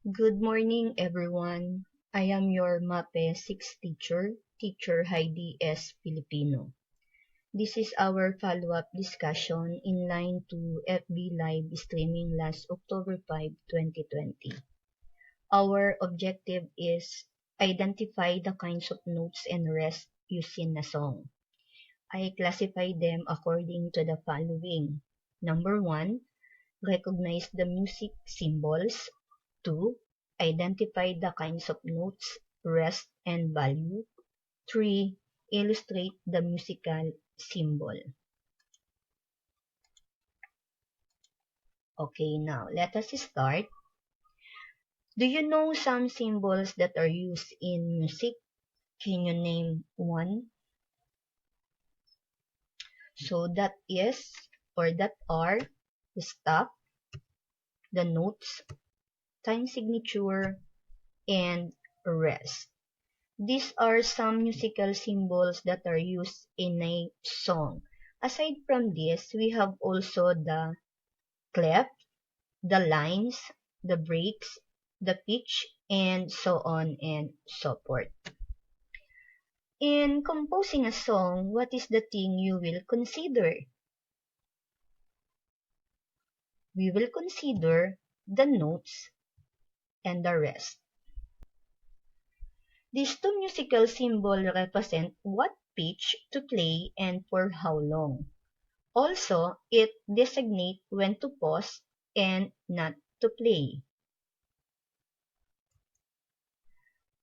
Good morning, everyone. I am your MAPEH 6 teacher, Teacher Heidi S. Filipino. This is our follow-up discussion in line to FB Live streaming last October 5, 2020. Our objective is identify the kinds of notes and rest used in a song. I classify them according to the following. Number 1, recognize the music symbols. 2. Identify the kinds of notes, rest, and value. 3. Illustrate the musical symbol. Okay, now let us start. Do you know some symbols that are used in music? Can you name one? So that are the stop, the notes, time signature, and rest. These are some musical symbols that are used in a song. Aside from this, we have also the clef, the lines, the breaks, the pitch, and so on and so forth. In composing a song, what is the thing you will consider? We will consider the notes and the rest. These two musical symbols represent what pitch to play and for how long. Also, it designates when to pause and not to play.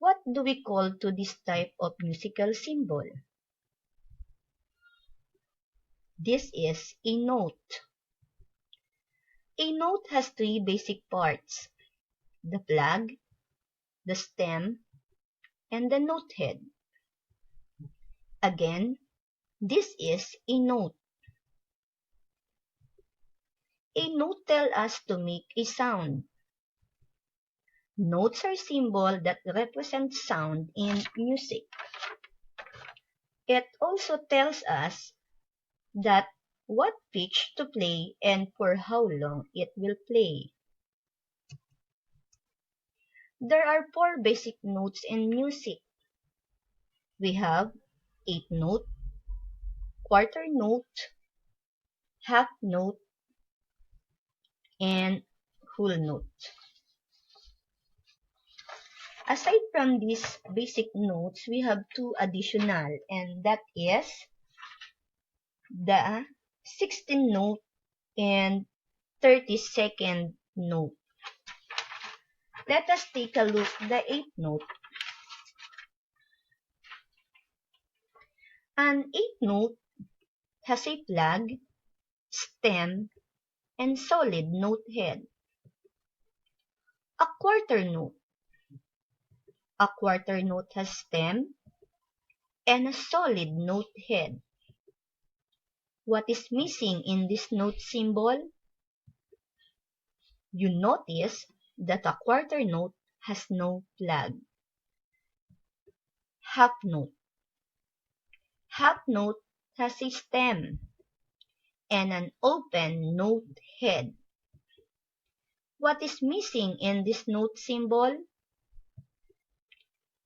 What do we call to this type of musical symbol? This is a note. A note has three basic parts: the flag, the stem, and the note head. Again, this is a note. A note tells us to make a sound. Notes are symbols that represent sound in music. It also tells us that what pitch to play and for how long it will play. There are four basic notes in music. We have eighth note, quarter note, half note, and whole note. Aside from these basic notes, we have two additional, and that is the 16th note and 32nd note. Let us take a look at the 8th note. An 8th note has a flag, stem, and solid note head. A quarter note. A quarter note has stem and a solid note head. What is missing in this note symbol? You notice that a quarter note has no flag. Half note. Half note has a stem and an open note head. What is missing in this note symbol?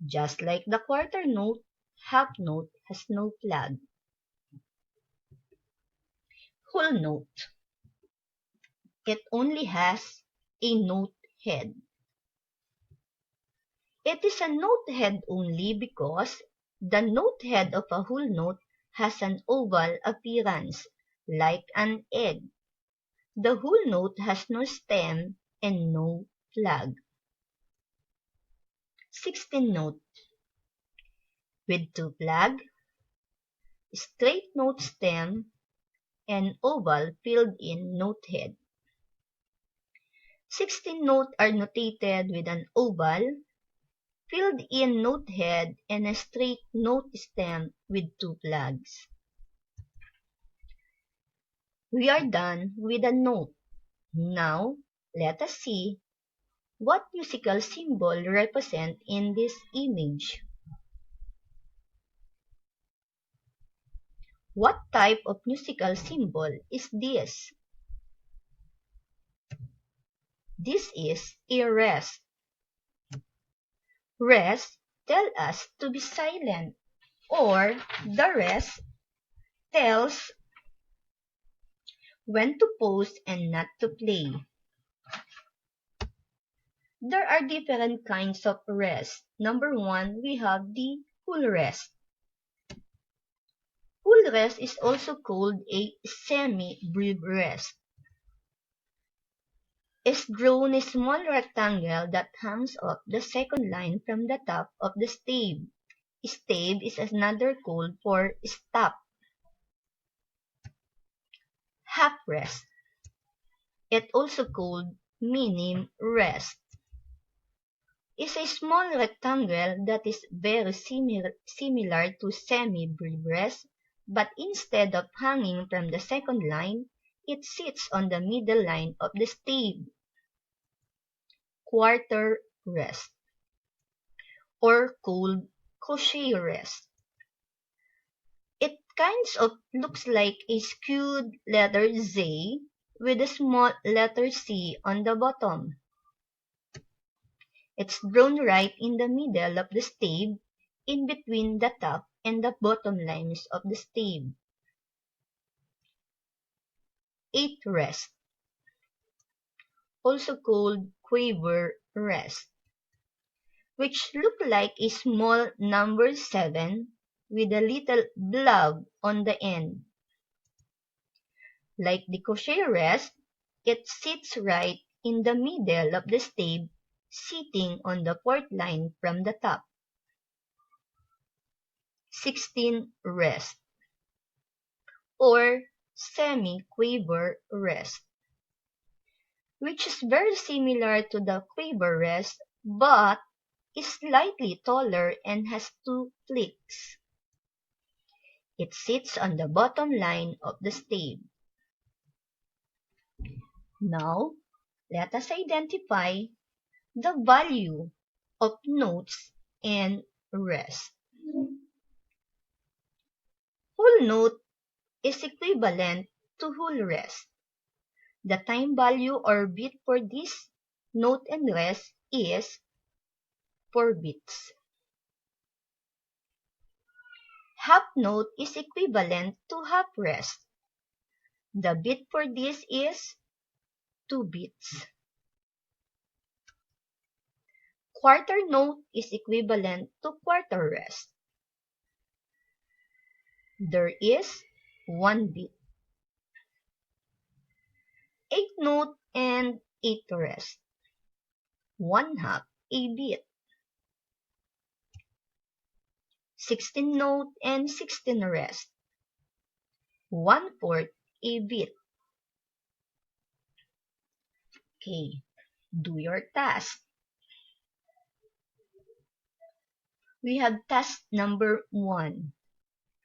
Just like the quarter note, half note has no flag. Whole note. It only has a note head. It is a note head only because the note head of a whole note has an oval appearance, like an egg. The whole note has no stem and no flag. 16th note. With two flag, straight note stem, and oval filled-in note head. 16 notes are notated with an oval, filled-in note head, and a straight note stem with two flags. We are done with a note. Now, let us see what musical symbol represent in this image. What type of musical symbol is this? This is a rest. Rest tells us to be silent, or the rest tells when to pause and not to play. There are different kinds of rest. Number one, we have the full rest. Full rest is also called a semi-brief rest. Is drawn a small rectangle that hangs off the second line from the top of the stave. Stave is another code for stop. Half rest. It also called minim rest. Is a small rectangle that is very similar to semi-brief rest, but instead of hanging from the second line, it sits on the middle line of the stave. Quarter rest, or called crochet rest. It kinds of looks like a skewed letter Z with a small letter C on the bottom. It's drawn right in the middle of the stave, in between the top and the bottom lines of the stave. 8 rest, also called quiver rest, which look like a small number 7 with a little blob on the end. Like the crochet rest, it sits right in the middle of the stave, sitting on the fourth line from the top. 16 rest, or semi-quiver rest, which is very similar to the quiver rest, but is slightly taller and has 2 flicks. It sits on the bottom line of the stave. Now, let us identify the value of notes and rest. Whole note is equivalent to whole rest. The time value or bit for this note and rest is 4 bits. Half note is equivalent to half rest. The bit for this is 2 bits. Quarter note is equivalent to quarter rest. There is 1 bit. 8 note and 8 rest. 1/2 a bit. 16 note and 16 rest. 1/4 a bit. Okay, do your task. We have task number 1.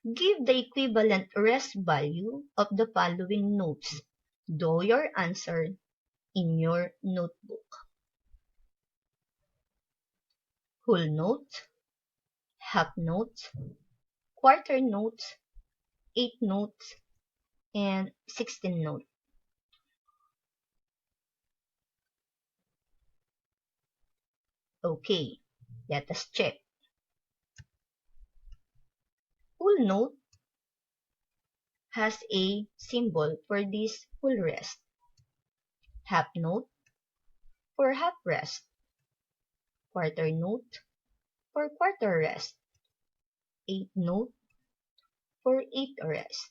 Give the equivalent rest value of the following notes. Do your answer in your notebook. Whole note, half note, quarter note, 8 notes, and 16 notes. Okay, let us check. Whole note has a symbol for this whole rest. Half note for half rest. Quarter note for quarter rest. 8 note for 8 rest.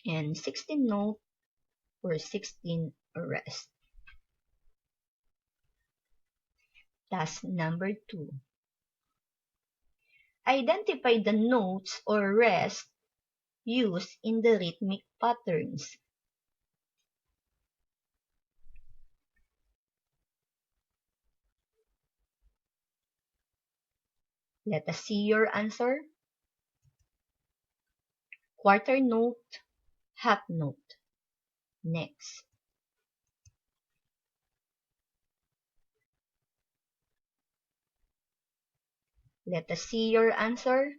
And 16 note for 16 rest. Task number 2. Identify the notes or rest used in the rhythmic patterns. Let us see your answer. Quarter note, half note. Next. Let us see your answer.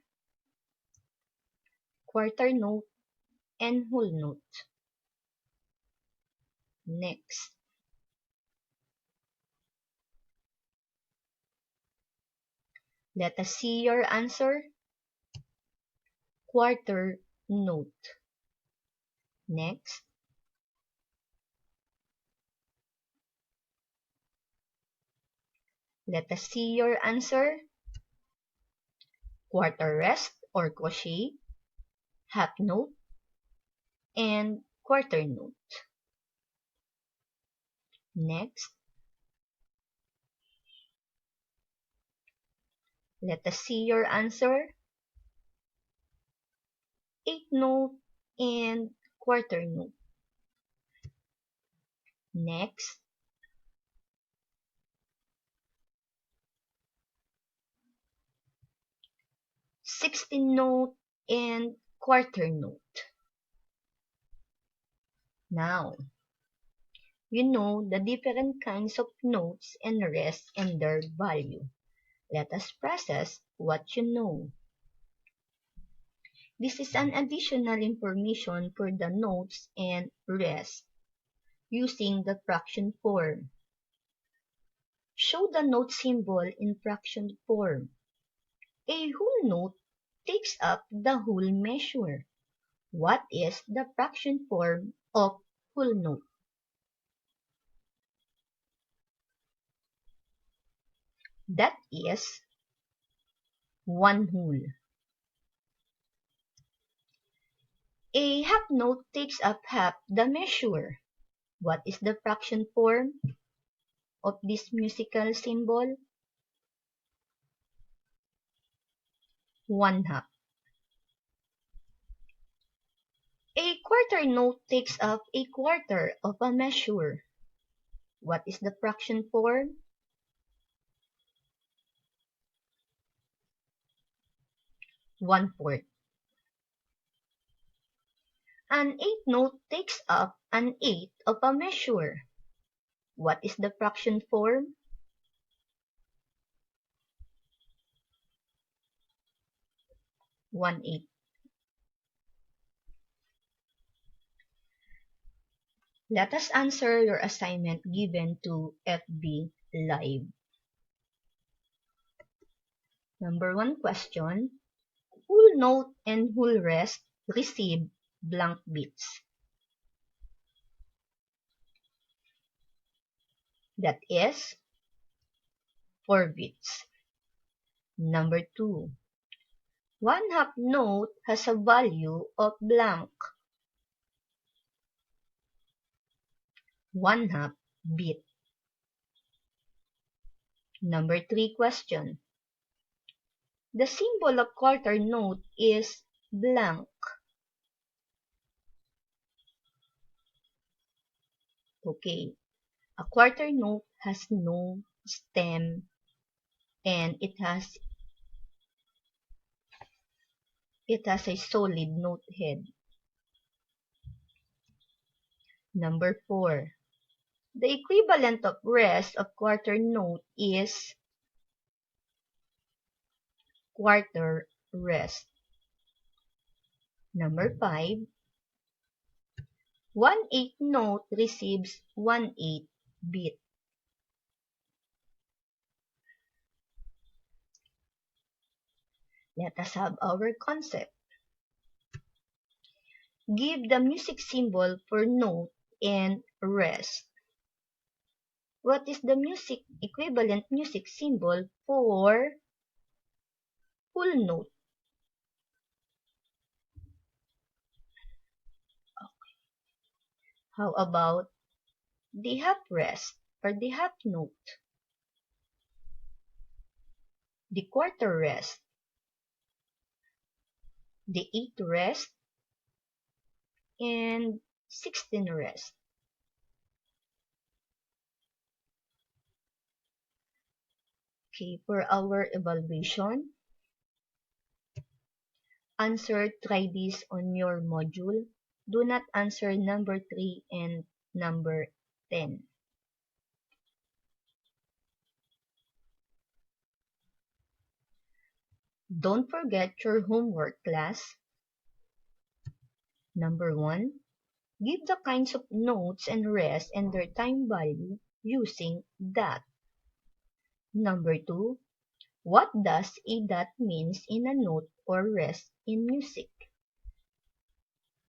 Quarter note and whole note. Next. Let us see your answer. Quarter note. Next. Let us see your answer. Quarter rest or crochet, half note, and quarter note. Next. Let us see your answer. Eighth note and quarter note. Next. Sixteenth note and quarter note. Now, you know the different kinds of notes and rest and their value. Let us process what you know. This is an additional information for the notes and rest using the fraction form. Show the note symbol in fraction form. A whole note takes up the whole measure. What is the fraction form of whole note? That is 1 whole. A half note takes up half the measure. What is the fraction form of this musical symbol? 1/2. A quarter note takes up a quarter of a measure. What is the fraction form? 1/4. An eighth note takes up an eighth of a measure. What is the fraction form? 1/8. Let us answer your assignment given to FB Live. Number 1 question. Whole note and whole rest receive blank beats. That is 4 beats. Number 2. 1/2 note has a value of blank. 1/2 beat. Number 3 question. The symbol of quarter note is blank. Okay, a quarter note has no stem and it has a solid note head. Number 4. The equivalent of rest of quarter note is quarter rest. Number 5. 1/8 note receives 1/8 beat. Let us have our concept. Give the music symbol for note and rest. What is the equivalent music symbol for whole note? Okay. How about the half rest or the half note? The quarter rest, the 8th rest, and 16th rest. Okay, for our evaluation, try this on your module. Do not answer number 3 and number 10. Don't forget your homework, class. Number 1, give the kinds of notes and rest and their time value using that. Number 2, What does a dot means in a note or rest in music?